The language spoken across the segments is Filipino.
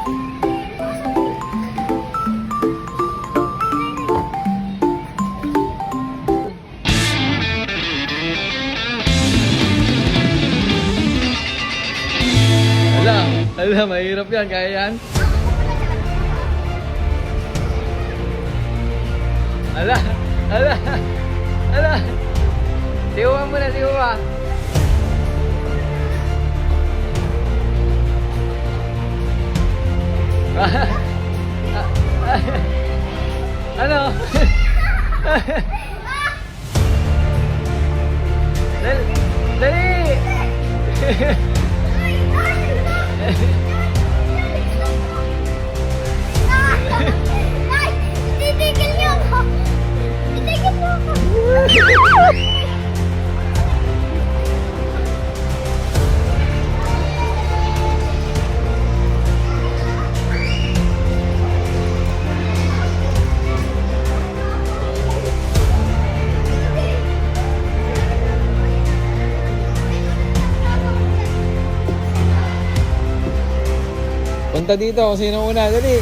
Ala, mahirap yan. Kaya yan? Ala, ala, ala. Tiwa mo na, tiwa. Ano? Dali! Dali! Ay! Titigil niyo ako! Titigil niyo ako! Punta dito kung sino una. Dali!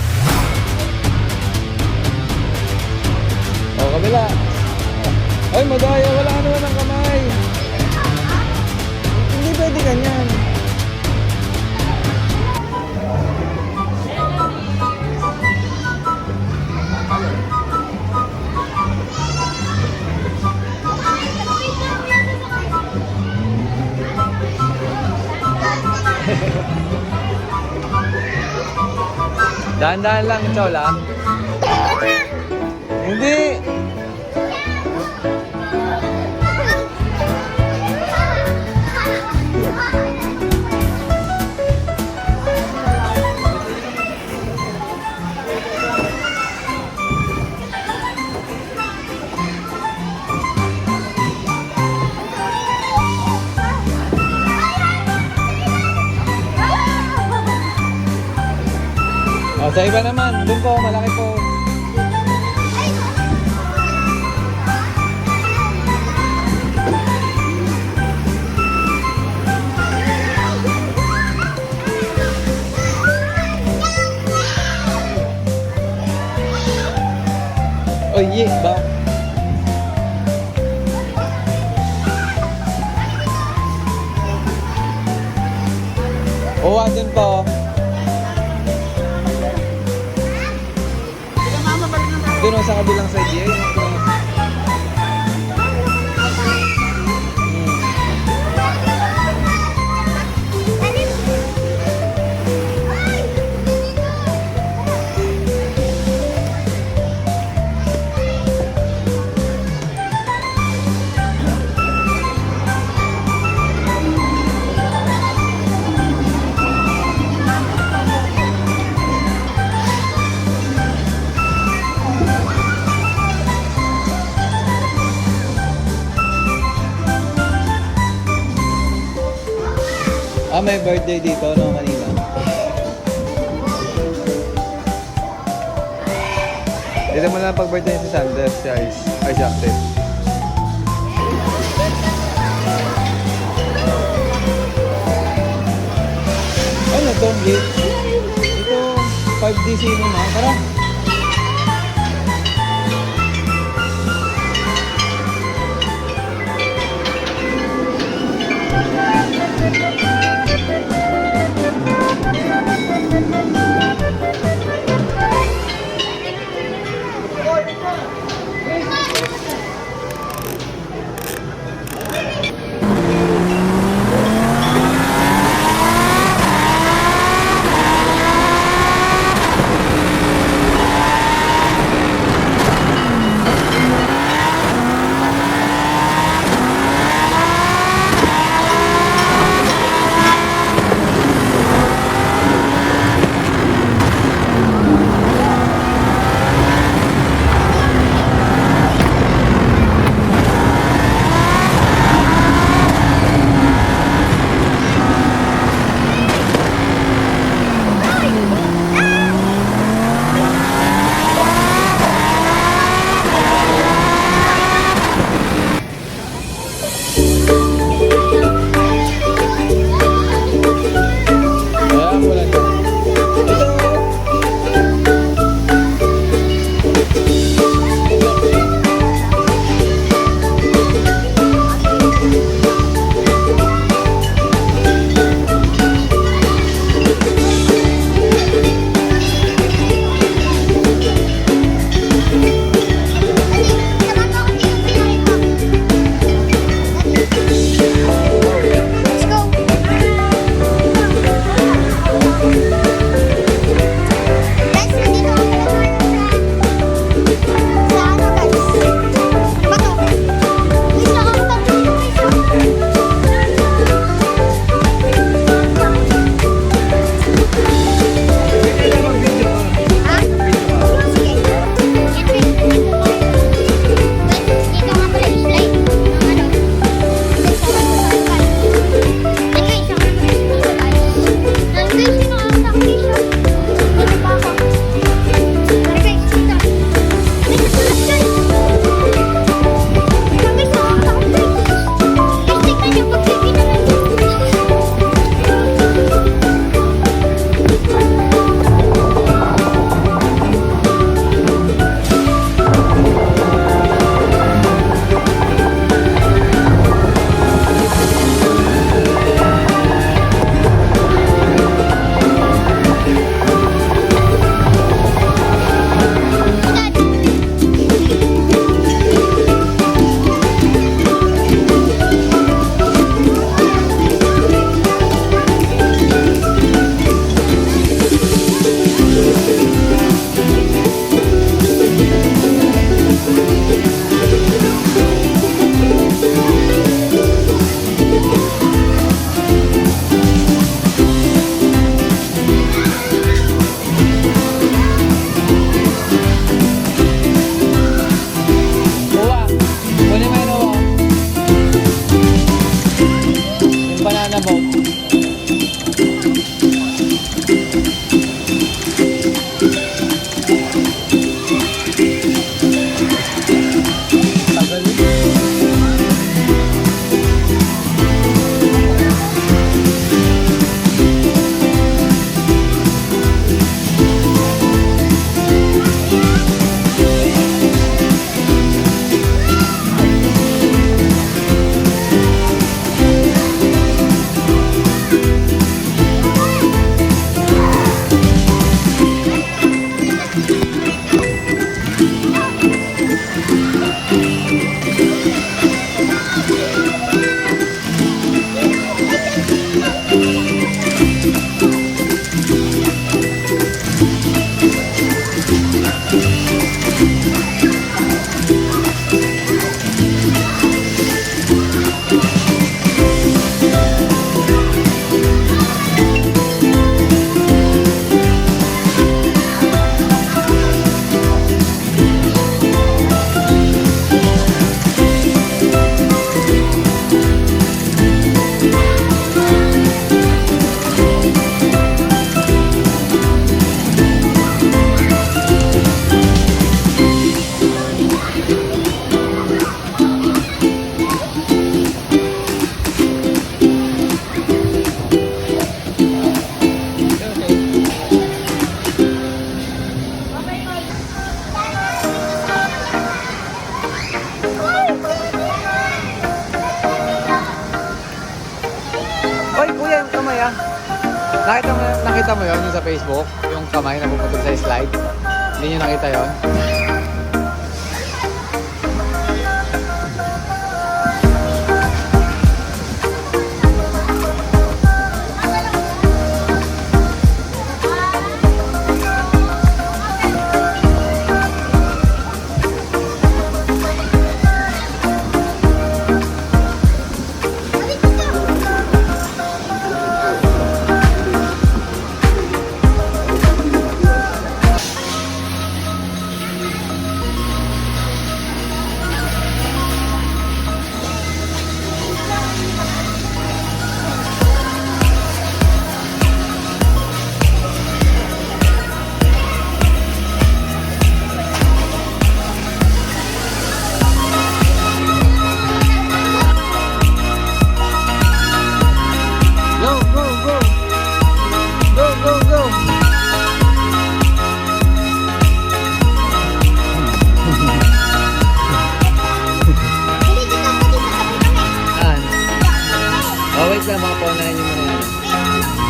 O, kabila. Ay, madaya. Wala ka naman ng kamay. Hindi pwede ganyan. Dahan-dahan lang, Chola. Hindi. O, sa iba naman. Doon po, malaki po. Oy, ye, ba? O, andun po. Doon sa kabilang side eh. Ah, may birthday dito, no, kanina. Dito mo lang pag-birthday si Sanders, si Ice. Ay, si Active. Ano to? Ito, 5D cinema. Tara. Facebook, yung kamay na pupunta sa slide. Hindi nyo nakita yon. Go, go, go! Go, go, go! Hindi dito tabi kami. Saan? Oh, wait lang, mga paunahin nyo muna yan.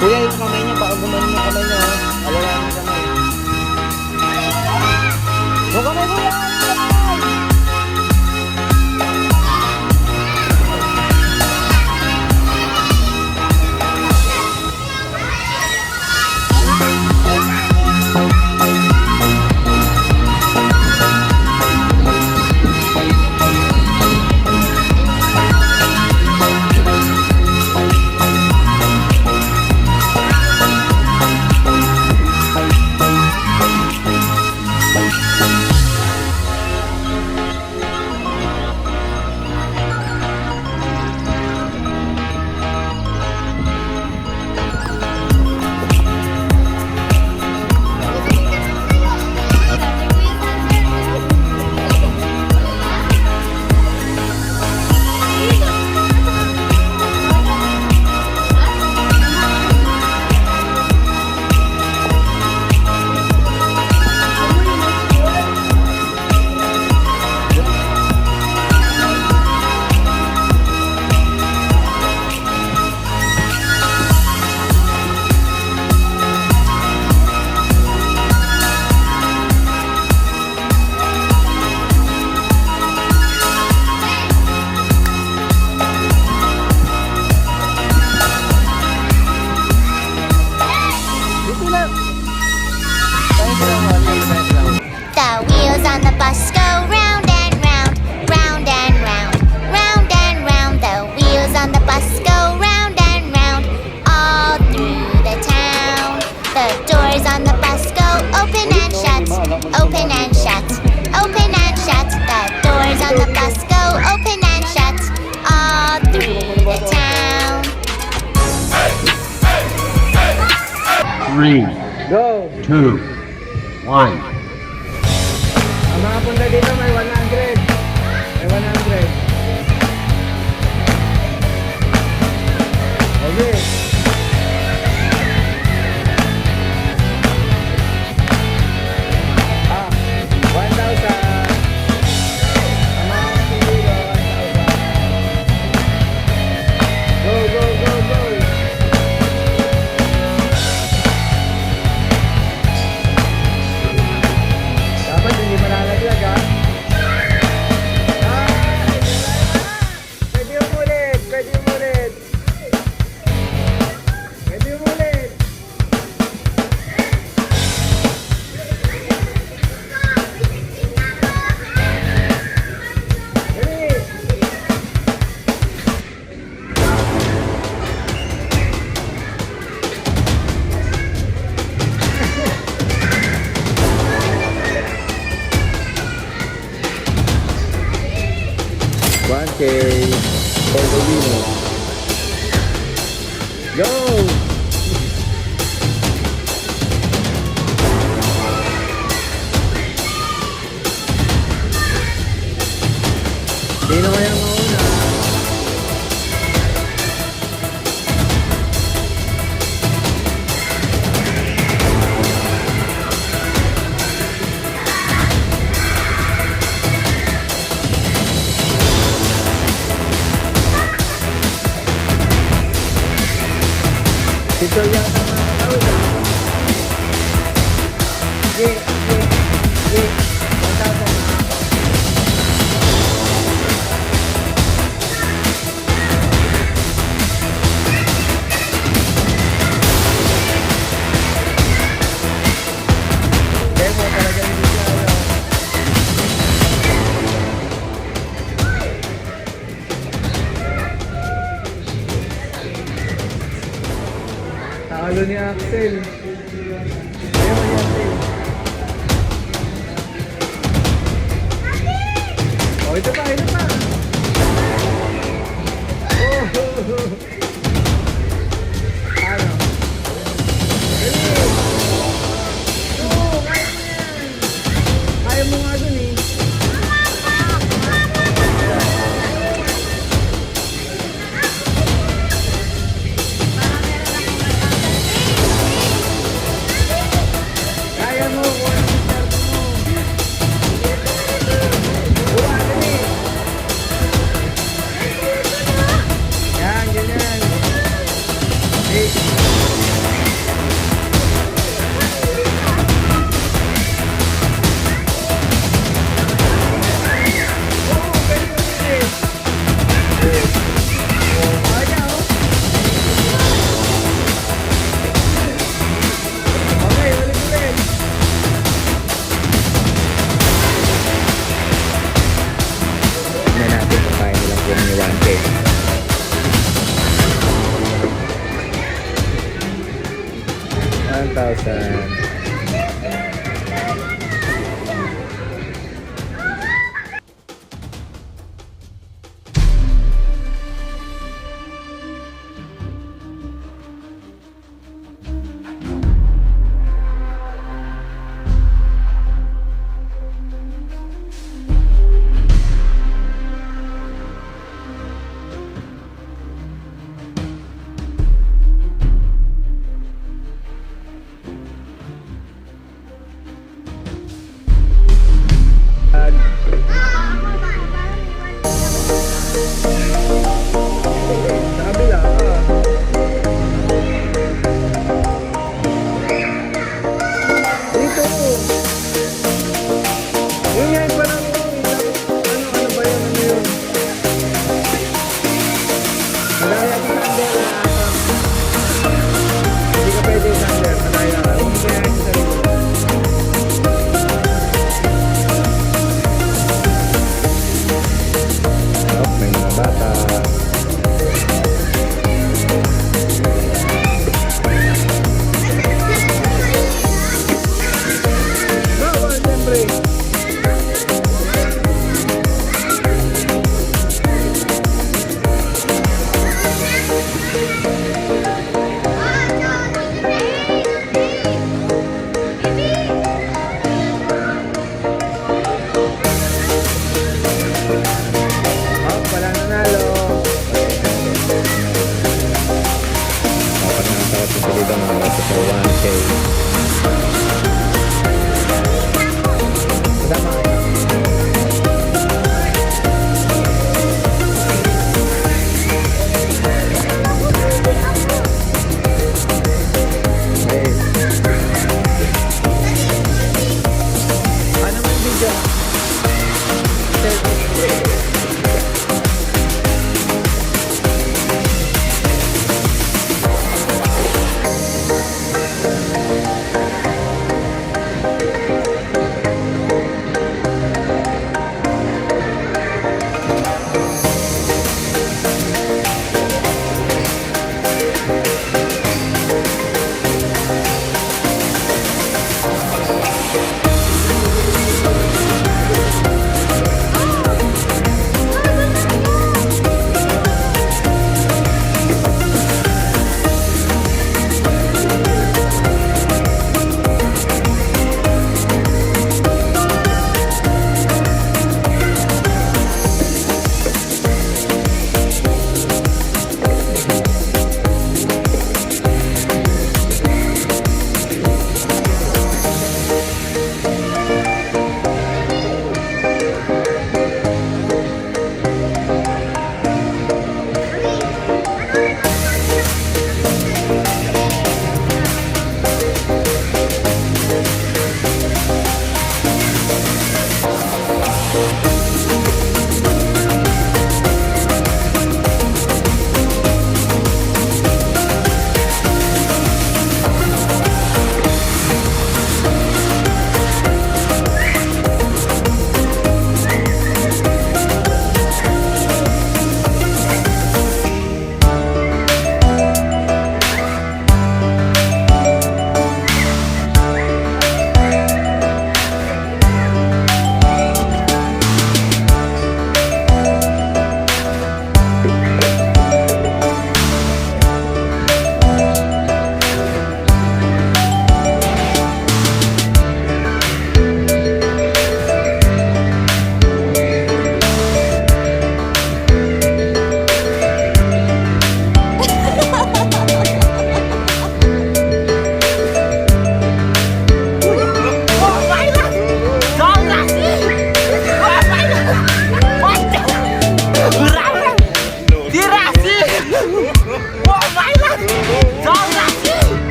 Kuya, yung kamay niya, baka gumanon yung kamay niya, oh. Alalaan yung kamay. Yung kamay mo yan! Dito lang! Tayo sila, Wally. Tayo sila. The wheels on the bus go round and round, round and round, round and round. The wheels on the bus go round and round, all through the town. The doors on the bus go open and shut, open and shut, open and shut. The doors on the bus go open and shut, all through the town. 3, Go! 2, 1. Ang mga punta dito may 100. May 100. Okay. Ah, 1,000. Ang mga pili ko, 1,000. Go, go, go, go. Dapat hindi malalaglag, ha? Pwede umulit! Pwede umulit! Pwede umulit! Dali! $1K for the winner. Go! Sino kaya mauna? Sige. 1,000. Demo talaga hindi siya ano. Talo ni Axel. Demo ni Axel. Oh, ito pa. Oh. Ano? Kaya mo nga dun eh. Kaya mo, kung ano yung sarto mo. Buwa, dali. Yan, ganyan. Hey. Tignan natin kung kaya nilang kunin yung 1K. $1,000.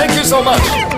Thank you so much.